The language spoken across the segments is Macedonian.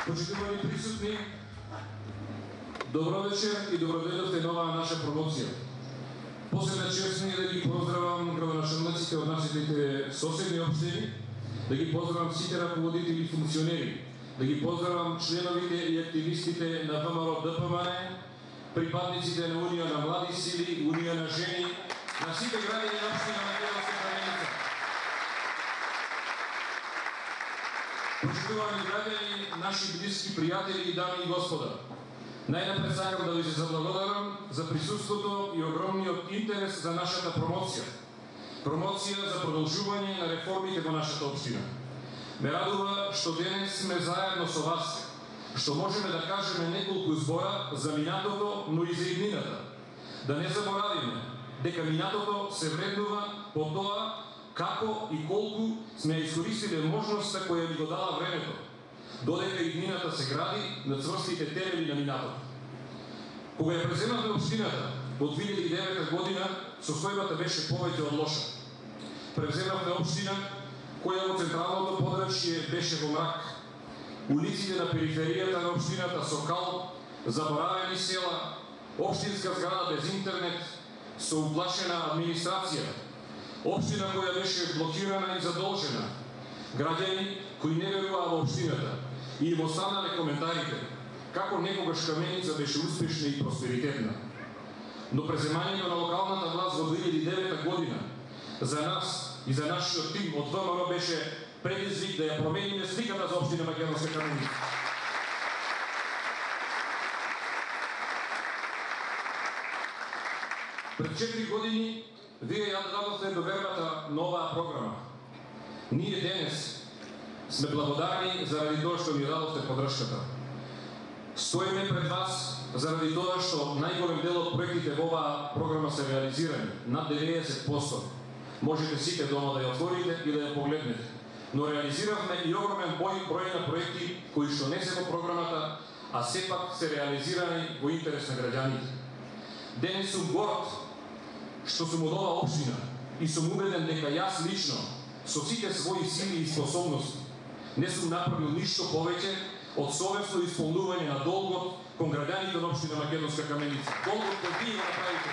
Почитувани присутни, добро вечер и добродојдовте на оваа наша промоција. Посебна чест ми е да ги поздравам градоначалниците од нашите соседни општини, да ги поздравам сите раководители и функционери, да ги поздравам членовите и активистите на ВМРО ДПМН, припадниците на Унија на млади сили, Унија на жени, на сите граѓани на општина Македонска Каменица. Почитувани граѓани, наши блиски пријатели, дами и господа, најнапред сакам да ви се заблагодарам за присуството и огромниот интерес за нашата промоција. Промоција за продолжување на реформите во нашата општина. Ме радува што денес сме заедно со вас, што можеме да кажеме неколку збора за минатото, но и за иднината. Да не заборавиме дека минатото се вреднува по тоа како и колку сме искористиле можноста која ни го дала времето, додека иднината се гради на цврстите темели на минатото. Кога ја преземавме општината во 2009 година, состојбата беше повеќе од лоша. Преземавме општина која во централното подрачје беше во мрак. Улиците на периферијата на општината со кал, заборавени села, општинска зграда без интернет, со уплашена администрација, општина која беше блокирана и задолжена, граѓани кои не веруваа во општината и им останале коментарите како некогаш Каменица беше успешна и просперитетна. Но преземањето на локалната власт во 2009 година за нас и за нашиот тим од ВМРО беше предизвик да ја промениме сликата за општина Македонска Каменица. Пред 4 години вие ја дадовте довербата на оваа програма. Ние денес сме благодарни заради тоа што ни дадовте поддршката. Стоиме пред вас заради тоа што најголем дел од проектите во оваа програма се реализирани, над 90%. Можете сите дома да ја отворите и да ја погледнете. Но реализиравме и огромен број на проекти кои што не се во програмата, а сепак се реализирани во интерес на граѓаните. Денес сум горд што сум од оваа општина и сум убеден дека јас лично со сите своји сили и способности не сум направил ништо повеќе од совесно исполнување на долгот кон граѓаните на општина Македонска Каменица. Долгот кој вие го направите.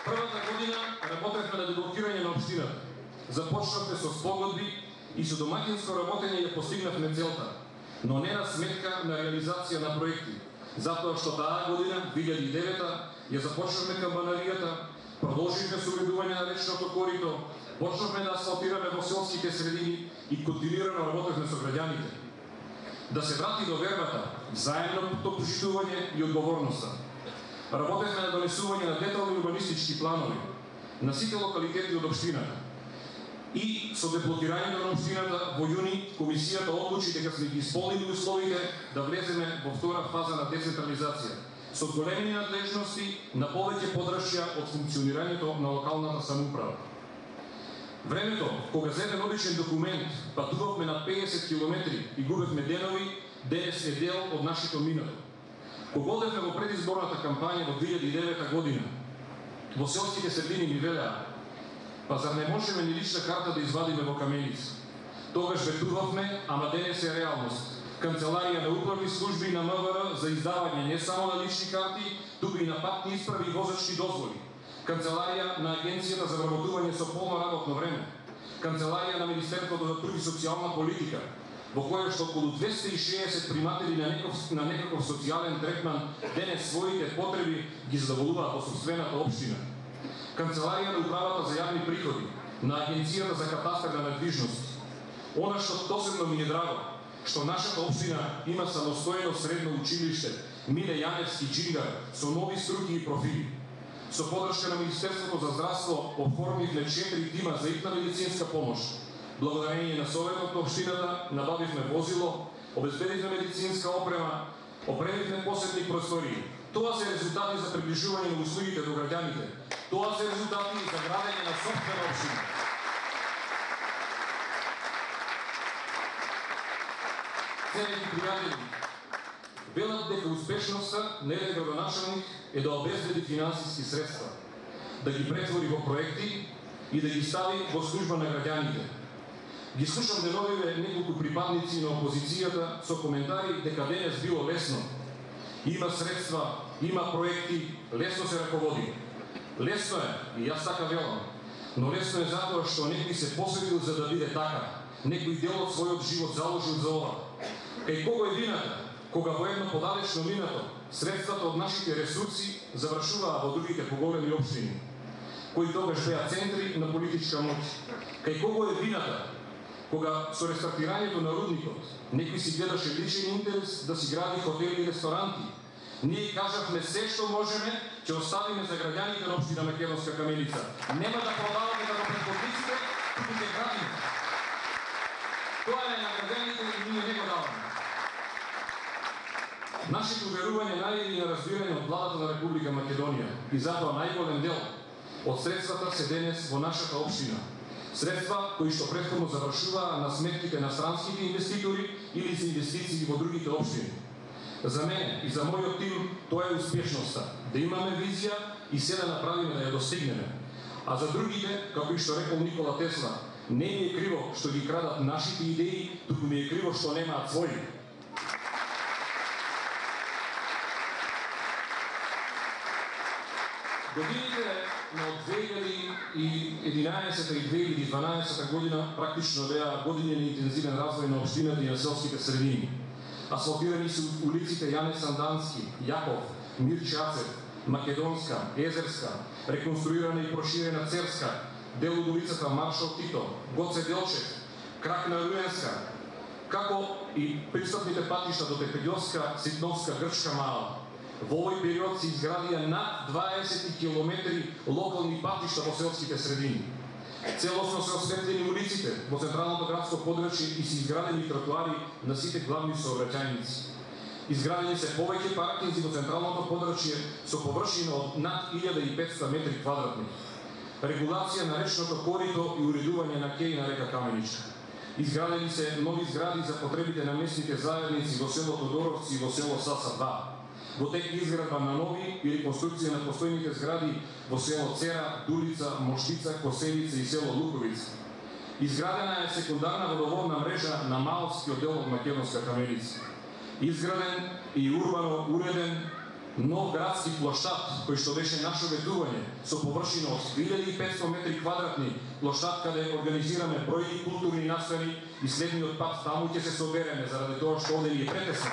Првата година работевме на деблокирање на општината. Започнавме со спогодби и со домаќинско работење ја постигнавме целта, но не на сметка на реализација на проекти. Затоа што таа година, 2009, ја започнавме камбанаријата, продолживме со уредување на речното корито, Почнавме да асфалтираме во селските средини и континуирано работевме со граѓаните. Да се врати до вербата, заемното почитување и одговорноста. Работевме на донесување на детални урбанистички планови на сите локалитети од општината. И со деблокирањето на општината во јуни, комисијата одлучи дека сме ги исполнили условите да влеземе во втора фаза на децентрализација, со големи надлежности на повеќе подршја од функционирањето на локалната самоуправа. Времето кога за еден обичен документ патувавме на 50 километри и губевме денови, денес е дел од нашето минато. Кога одевме во предизборната кампања во 2009 година, во селските средини ни велеа: па зар не можеме ни лична карта да извадиме во Каменица? Тогаш ветувавме, ама денес е реалност. Канцеларија на управни служби на МВР за издавање не само на лични карти, туку и на патни исправи и возачки дозволи. Канцеларија на Агенцијата за вработување со полно работно време. Канцеларија на Министерството за труд и социјална политика, во која што околу 260 приматели на некаков социјален третман денес своите потреби ги задоволуваат во собствената општина. Канцеларија на управата за јавни приходи, на Агенцијата за катастар на недвижности. Она што посебно ми е драго, што нашата општина има самостојно средно училиште Миле Јаневски Джингар со нови струки и профили. Со подршка на Министерството за здравство оформивме 4 тима за итна медицинска помош. Благодарение на советот на општината набавивме возило, обезбедивме медицинска опрема, опремивме посетни простории. Тоа се резултати за приближување на услугите до граѓаните. Тоа се резултати за градење на сопствена општина. Ценени пријатели, велат дека успешноста на еден градоначалник е да обезбеди финансиски средства, да ги претвори во проекти и да ги стави во служба на граѓаните. Ги слушам деновиве неколку припадници на опозицијата со коментари дека денес било лесно. Има средства, има проекти, лесно се раководи. Лесно е, и јас така велам, но лесно е затоа што некој се посветил за да биде така. Некој дел од својот живот заложил за ова. Кај кого е вината? Кога во едно подалечно минато средствата од нашите ресурси завршуваа во другите поголеми општини, кои тогаш беа центри на политичка моќ. Кај кого е вината? Кога со рестартирањето на рудникот некој си гледаше личен интерес да си гради хотели и ресторанти. Ние кажавме се што можеме, ќе оставиме за граѓаните на општина Македонска Каменица. Нема да продаваме како претходниците, туку ќе градиме. Тоа е на граѓаните и ние не го даваме. Нашето верување најде и на разбирање од владата на Република Македонија и затоа најголем дел од средствата се денес во нашата општина. Средства кои што претходно завршуваа на сметките на странските инвеститори или за инвестиции во другите општини. За мене и за мојот тим тоа е успешноста, да имаме визија и се да направиме да ја достигнеме. А за другите, како и што рекол Никола Тесла, не ми е криво што ги крадат нашите идеи, туку ми е криво што немаат своји. Годините на 2011 и 2012 година практично беа години на интензивен развој на општината и на селските средини. Асфалтирани се улиците Јане Сандански, Јаков, Мирче Ацев, Македонска, Езерска, реконструирана и проширена Церска, дел од улицата Маршал Тито, Гоце Делчев, крак на Руенска, како и пристапните патишта до Тепеѓовска, Ситновска, Грчка мала. Во овој период се изградија над 20 километри локални патишта во селските средини. Целосно се осветлени улиците во централното градско подрачје и се изградени тротоари на сите главни сообраќајници. Изградени се повеќе паркинзи во централното подрачје со површина од над 1500 метри квадратни. Регулација на речното корито и уредување на кеј на река Каменичка. Изградени се нови згради за потребите на местните заедници во село Тодоровци и во село Саса 2. Во тек изградба на нови и реконструкција на постојните згради во село Цера, Дулица, Моштица, Косевица и село Луковица. Изградена е секундарна водоводна мрежа на Малскиот дел од Македонска Каменица. Изграден и урбано уреден нов градски плоштад, кој што беше наше ветување, со површина од 1500 метри квадратни, плоштад каде организираме бројни културни настани и следниот пат таму ќе се собереме, заради тоа што овде ни е претесно.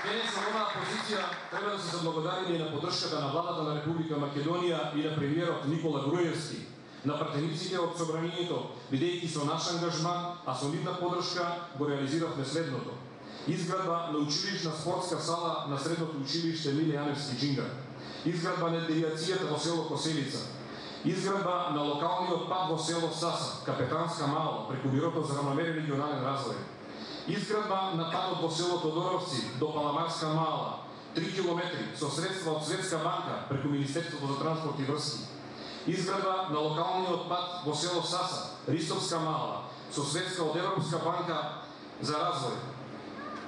Денес на оваа позиција треба да се заблагодариме и на поддршката на владата на Република Македонија и на премиерот Никола Груевски, на пратениците од собранието, бидејќи со наш ангажман, а со нивна поддршка го реализиравме следното: изградба на училишна спортска сала на средното училиште Миле Јаневски Џингар, изградба на девијацијата во село Коселица, изградба на локалниот пат во село Саса, Капетанска мала, преку Бирото за рамномерен регионален развој, изградба на патот во село Тодоровци до Паламарска мала, 3 километри со средства од Светска банка преку Министерството за транспорт и врски, изградба на локалниот пат во село Саса, Ристовска мала, со средства од Европска банка за развој,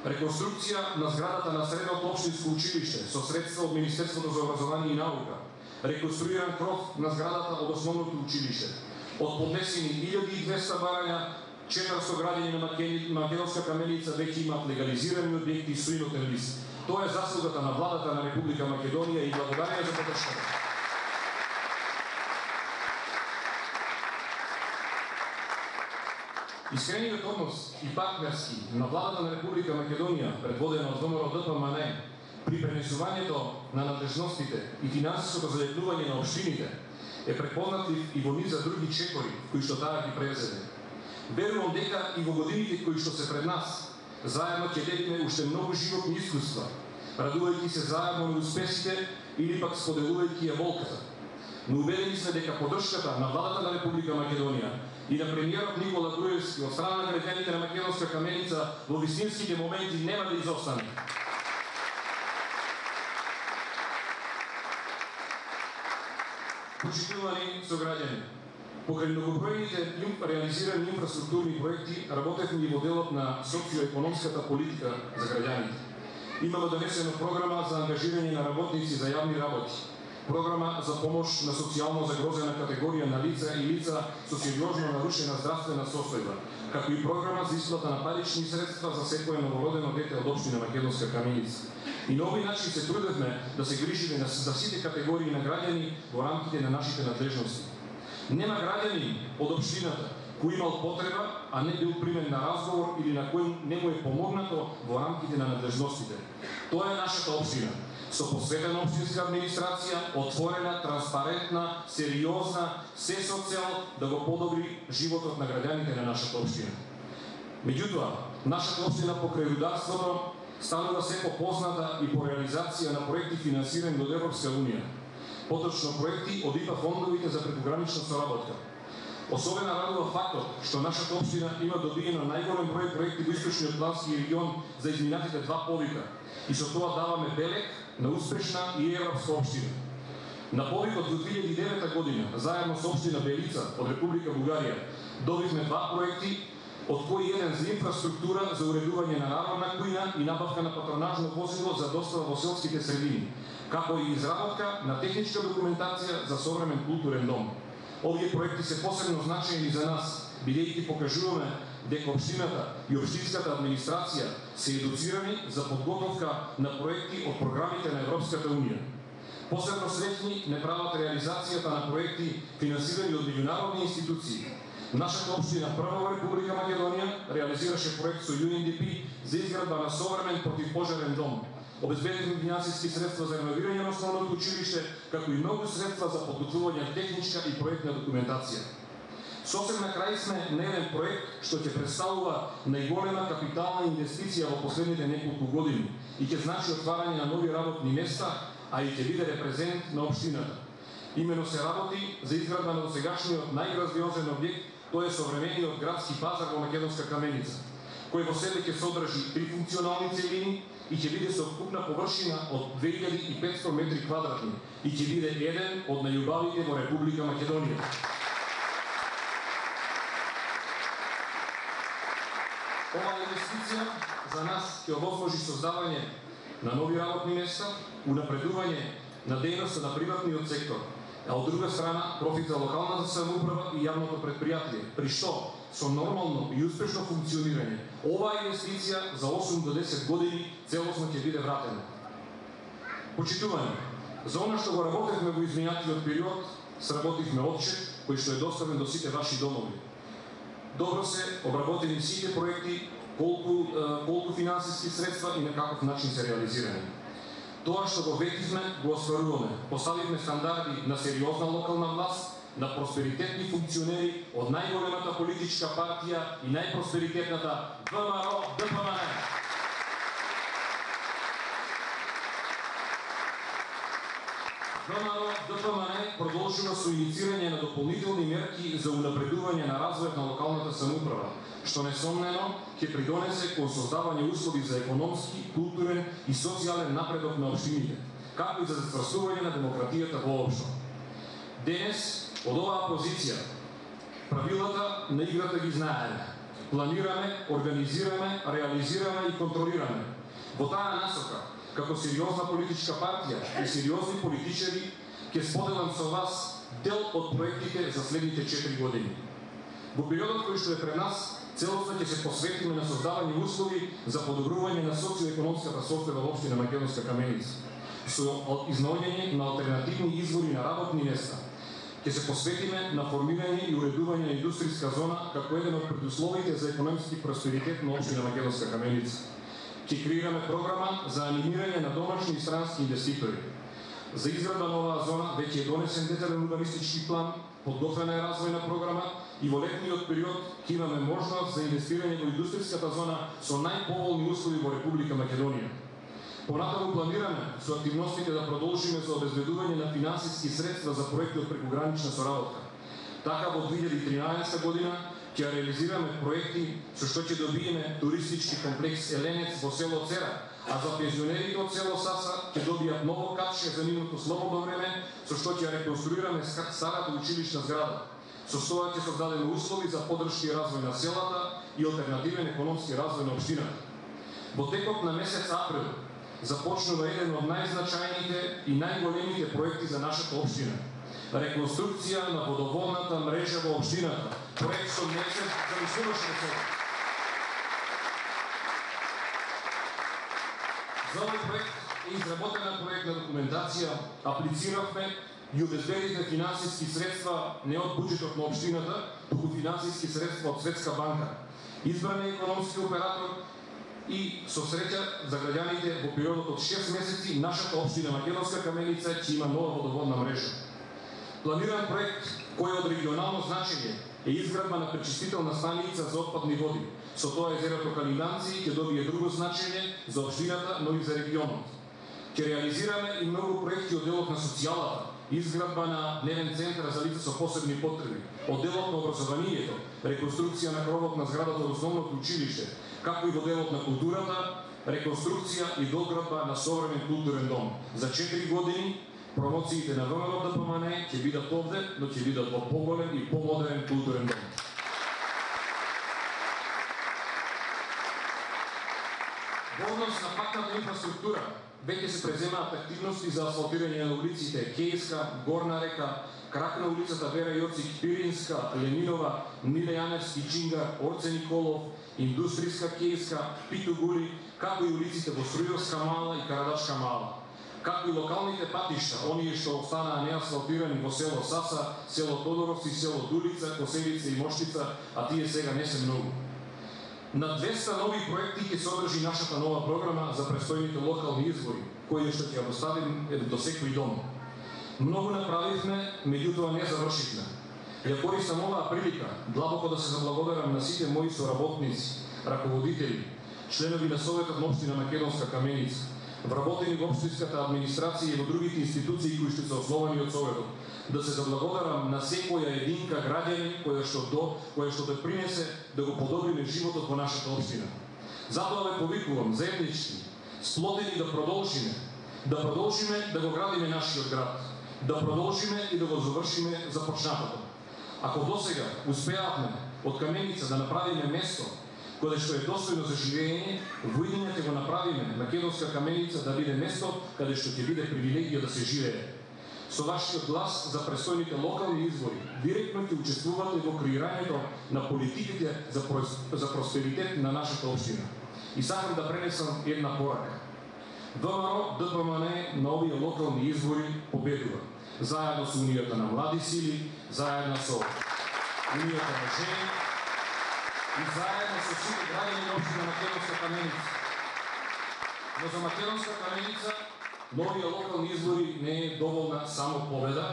реконструкција на зградата на средното општинско училиште со средства од Министерството за образование и наука, реконструиран кров на зградата од основното училиште, од поднесени 1200 барања, 400 граѓани на Македонска каменица веќе имаат легализирани објекти со имотен лист. Тоа е заслугата на владата на Република Македонија и благодарение за поддршката. Искрениот однос и партнерски на владата на Република Македонија, предводена од ВМРО ДПМН, при пренесувањето на надлежностите и финансиското залепнување на општините е препознатлив и во низа други чекори кои што таа ги презеде. Верувам дека и во годините кои што се пред нас, заедно ќе делиме уште многу животни искуства, радувајќи се заедно на успесите или пак споделувајќи ја болката. Но убедени сме дека поддршката на владата на Република Македонија и на премиерот Никола Груевски од страна на граѓаните на Македонска каменица во вистинските моменти нема да изостане. Почитувани сограѓани, покрај многобројните реализирани инфраструктурни проекти, работевме и во делот на социоекономската политика за граѓаните. Имаме донесена програма за ангажирање на работници за јавни работи, програма за помош на социјално загрозена категорија на лица и лица со сериозно нарушена здравствена состојба, како и програма за исплата на парични средства за секое новородено дете од општина Македонска каменица. И на овој начин се трудевме да се грижиме за сите категории на граѓани во рамките на нашите надлежности. Нема граѓанин од општината кој имал потреба, а не бил примен на разговор или на кој не му е помогнато во рамките на надлежностите. Тоа е нашата општина, со посветена општинска администрација, отворена, транспарентна, сериозна, се со цел да го подобри животот на граѓаните на нашата општина. Меѓутоа, нашата општина покрај рударството станува се попозната и по реализација на проекти финансирани од Европска унија, поточно проекти од ИПА фондовите за прекогранична соработка. Особено радува фактот што нашата општина има добиено најголем број проекти во Источниот плански регион за изминатите 2 повика и со тоа даваме белег на успешна и европска општина. На повикот во 2009 година, заедно со општина Белица од Република Бугарија, добивме 2 проекти, од кои еден за инфраструктура за уредување на народна кујна и набавка на патронажно возило за достава во селските средини, како и изработка на техничка документација за современ културен дом. Овие проекти се посебно значајни за нас, бидејќи покажуваме дека општината и општинската администрација се едуцирани за подготовка на проекти од програмите на Европската унија. Посебно среќни не прават реализацијата на проекти финансирани од меѓународни институции. Нашата општина прва во Република Македонија реализираше проект со UNDP за изградба на современ противпожарен дом. Обезбедивме финансиски средства за реновирање на основното училиште, како и многу средства за подготвување техничка и проектна документација. Сосем на крај сме на еден проект што ќе представува најголема капитална инвестиција во последните неколку години и ќе значи отварање на нови работни места, а и ќе биде репрезент на општината. Имено се работи за изградба на досегашниот најграндиозен објект, тоа е современиот градски пазар во Македонска каменица, кој во себе ќе содржи 3 функционални целини и ќе биде со вкупна површина од 2500 метри квадратни и ќе биде еден од најубавите во Република Македонија. Оваа инвестиција за нас ќе овозможи создавање на нови работни места, унапредување на дејноста на приватниот сектор, а од друга страна профит за локалната самоуправа и јавното предпријатие, при што со нормално и успешно функционирање оваа инвестиција за 8 до 10 години целосно ќе биде вратена. Почитувани, за она што го работевме во изминатиот период, сработивме отчет кој што е доставен до сите ваши домови. Добро се обработени сите проекти колку финансиски средства и на каков начин се реализирани. Тоа што го ветивме, го остваруваме. Поставивме стандарди на сериозна локална власт, на просперитетни функционери од најголемата политичка партија и најпросперитетната ВМРО-ДПМН. ВМРО-ДПМН продолжува со иницирање на дополнителни мерки за унапредување на развојот на локалната самоуправа, што несомнено ќе придонесе кон создавање услови за економски, културен и социјален напредок на општините, како и за зацврстување на демократијата воопшто. Денес, од оваа позиција, правилата на играта ги знаеме. Планираме, организираме, реализираме и контролираме. Во таа насока, како сериозна политичка партија и сериозни политичари, ќе споделам со вас дел од проектите за следните 4 години. Во периодот кој што е пред нас, целосно ќе се посветиме на создавање услови за подобрување на социоекономската состојба во општина Македонска Каменица, со изнаоѓање на алтернативни извори на работни места. Ќе се посветиме на формирање и уредување на индустријска зона како еден од предусловите за економски просперитет на општина Македонска Каменица. Ќе креираме програма за анимирање на домашни и странски инвеститори. За изградба на оваа зона веќе е донесен детален урбанистички план, подготвена е развојна програма и во летниот период ќе имаме можност за инвестирање во индустријската зона со најповолни услови во Република Македонија. Понатаму планираме со активностите да продолжиме за обезбедување на финансиски средства за проекти од прекугранична соработка. Така во 2013 година ќе реализираме проекти со што ќе добиеме туристички комплекс Еленец во село Цера, а за пензионерите од село Саса ќе добијат ново катше за нивното слободно време, со што ќе реконструираме старата училишна зграда. Со тоа ќе создадеме услови за поддршка и развој на селата и алтернативен економски развој на општината. Во текот на месец април започнува еден од најзначајните и најголемите проекти за нашата општина. Реконструкција на водоводната мрежа во општината. Проект што не се замислуваше до сега. За овој проект е изработена проектна документација, аплициравме и обезбедивме финансиски средства не од буџетот на општината, туку финансиски средства од Светска банка. Избран е економски оператор и со среќа за граѓаните во периодот од 6 месеци нашата општина Македонска Каменица ќе има нова водоводна мрежа. Планиран проект кој од регионално значење е изградба на пречистителна станица за отпадни води. Со тоа езерото Калинанци ќе добие друго значење за општината, но и за регионот. Ќе реализираме и многу проекти од делот на социјалата, изградба на дневен центар за лица со посебни потреби, од делот на образованието, реконструкција на кровот на зградата од основното училиште, како и во делот на културата, реконструкција и доградба на современ културен дом. За 4 години промоциите на ВМРО-ДПМН ќе бидат овде, но ќе бидат во поголем и помодерен културен дом. Во однос на патната инфраструктура, веќе се преземаат активности за асфалтирање на улиците Кејска, Горна река, крак на улицата Вера Јоцик, Пиринска, Ленинова, Миле Јаневски, Чингар, Орце Николов, Индустријска Кејска, Питу Гули, како и улиците во Струјовска мала и Карадачка мала. Како и локалните патишта, оние што останаа неасфалтирани во село Саса, село Тодоровци, село Дулица, Косевица и Моштица, а тие сега не се многу. На 200 нови проекти ќе се одржи нашата нова програма за престојните локални избори, кои што ќе ја доставим до секој дом. Многу направивме, меѓутоа не завршивме. Ја користам оваа прилика длабоко да се заблагодарам на сите мои соработници, раководители, членови на Советот на општина Македонска Каменица, вработени во општинската администрација и во другите институции кои што се основани од Советот. Да се заблагодарам на секоја единка граѓани која што допринесе да го подобриме животот во нашата општина. Затоа ве повикувам заеднички, сплотени да продолжиме да го градиме нашиот град, да продолжиме и да го завршиме започнатото. Ако досега успеавме од Каменица да направиме место кое што е достојно за живење, во идење ќе го направиме Македонска Каменица да биде место каде што ќе биде привилегија да се живее. Со вашиот глас за престојните локални избори, директно ќе учествувате во креирањето на политиките за просперитет на нашата општина. И сакам да пренесам една порака. ВМРО-ДПМН на овие локални избори победува. Заедно со Унијата на млади сили, заедно со Унијата на жени, и заедно со сите граѓани на општина Македонска Каменица. Но за Македонска Каменица новија локални избори не е доволна само победа,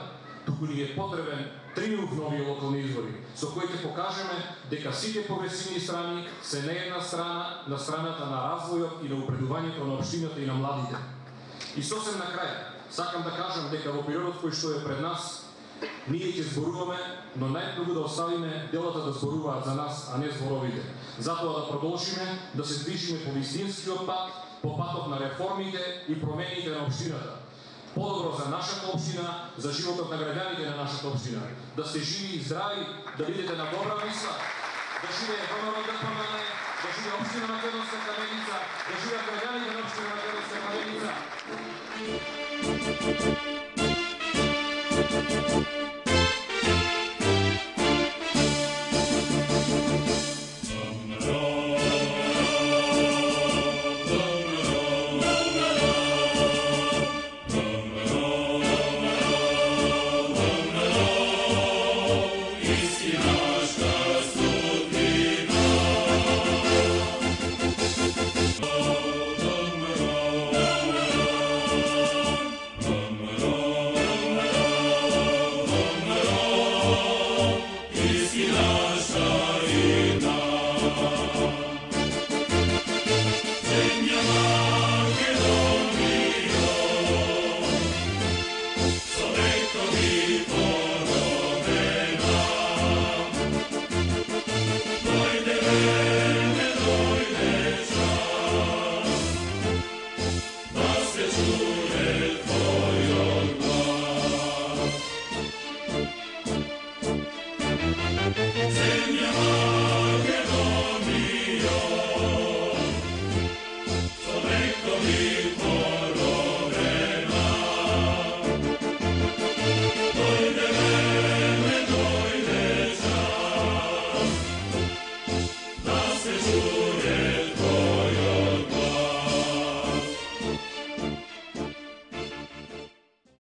туку ни е потребен триумф нови локални избори, со кои ќе покажеме дека сите прогресивни страни се на една страна, на страната на развојот и на упредувањето на општината и на младите. И сосем на крај, сакам да кажам дека во периодот кој што е пред нас, ние ќе зборуваме, но најпрво да оставиме делата да зборуваат за нас, а не зборовите. Затоа да продолжиме да се движиме по вистинскиот пат, по патот на реформите и промените на општината. Подобро за нашата општина, за животот на граѓаните на нашата општина. Да сте живи и здрави, да бидете на добра мисла, да живее ВМРО ДПМН, да живее општина Македонска Каменица, да живеат граѓаните на општина Македонска Каменица.